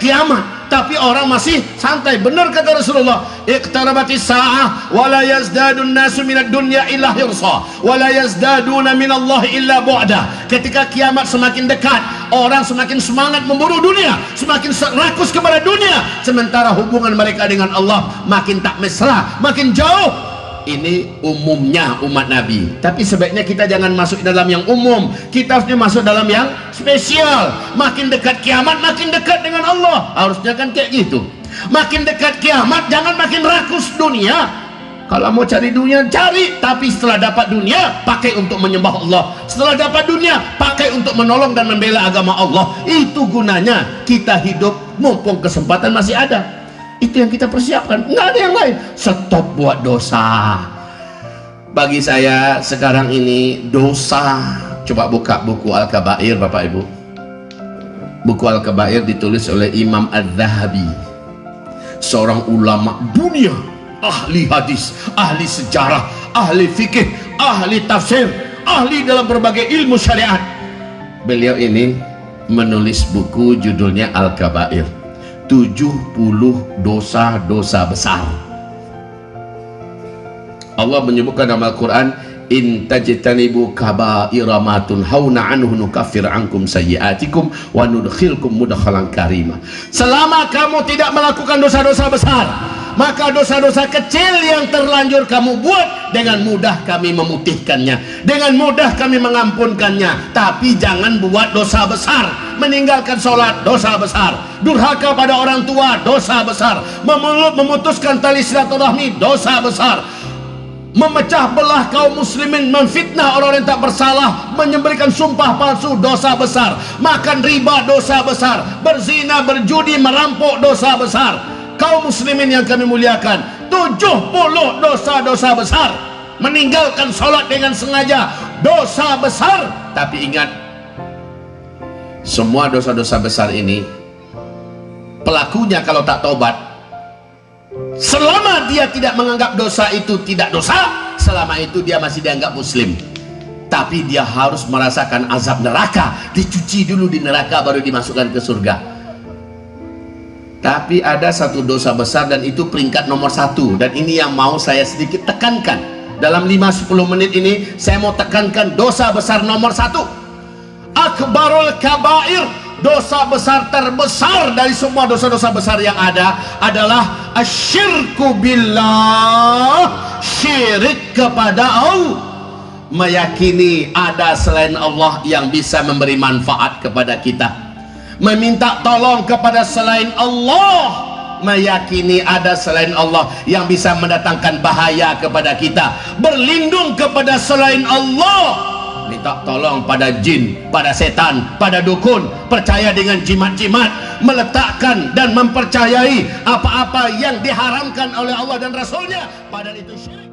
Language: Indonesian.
kiamat, tapi orang masih santai. Benar kata Rasulullah, iqtarabatis sa'ah wa la yazdadun nasu minad dunya illa hirsa wa la yazdaduna minallahi illa bu'da. Ketika kiamat semakin dekat, orang semakin semangat memburu dunia, semakin rakus kepada dunia, sementara hubungan mereka dengan Allah makin tak mesra, makin jauh. Ini umumnya umat Nabi, tapi sebaiknya kita jangan masuk dalam yang umum, kita harusnya masuk dalam yang spesial. Makin dekat kiamat makin dekat dengan Allah, harusnya kan kayak gitu. Makin dekat kiamat jangan makin rakus dunia. Kalau mau cari dunia cari, tapi setelah dapat dunia pakai untuk menyembah Allah, setelah dapat dunia pakai untuk menolong dan membela agama Allah. Itu gunanya kita hidup mumpung kesempatan masih ada. Itu yang kita persiapkan, nggak ada yang lain. Stop buat dosa. Bagi saya sekarang ini dosa, coba buka buku Al-Kabair Bapak Ibu. Buku Al-Kabair ditulis oleh Imam Az-Zahabi, seorang ulama dunia, ahli hadis, ahli sejarah, ahli fikih, ahli tafsir, ahli dalam berbagai ilmu syariat. Beliau ini menulis buku judulnya Al-Kabair, 70 dosa-dosa besar. Allah menyebutkan dalam Al-Quran, in tajtanibu kaba'ira ma tunhauna anhu nukaffir ankum sayyi'atikum wa nudkhilkum mudkhalan karima. Selama kamu tidak melakukan dosa-dosa besar, maka dosa-dosa kecil yang terlanjur kamu buat dengan mudah kami memutihkannya, dengan mudah kami mengampunkannya. Tapi jangan buat dosa besar. Meninggalkan sholat, dosa besar. Durhaka pada orang tua, dosa besar. Memutuskan tali silaturahmi, dosa besar. Memecah belah kaum muslimin, memfitnah orang yang tak bersalah, menyembelihkan sumpah palsu, dosa besar. Makan riba, dosa besar. Berzina, berjudi, merampok, dosa besar. Kaum muslimin yang kami muliakan, 70 dosa-dosa besar. Meninggalkan sholat dengan sengaja, dosa besar. Tapi ingat, semua dosa-dosa besar ini pelakunya kalau tak taubat, selama dia tidak menganggap dosa itu tidak dosa, selama itu dia masih dianggap muslim. Tapi dia harus merasakan azab neraka, dicuci dulu di neraka baru dimasukkan ke surga. Tapi ada satu dosa besar, dan itu peringkat nomor 1, dan ini yang mau saya sedikit tekankan. Dalam 5-10 menit ini saya mau tekankan dosa besar nomor 1. Akbarul kabair, dosa besar terbesar dari semua dosa-dosa besar yang ada adalah asyirku billah, syirik kepada Allah. Meyakini ada selain Allah yang bisa memberi manfaat kepada kita, meminta tolong kepada selain Allah, meyakini ada selain Allah yang bisa mendatangkan bahaya kepada kita, berlindung kepada selain Allah, minta tolong pada jin, pada setan, pada dukun, percaya dengan jimat-jimat, meletakkan dan mempercayai apa-apa yang diharamkan oleh Allah dan Rasulnya, padahal itu syirik.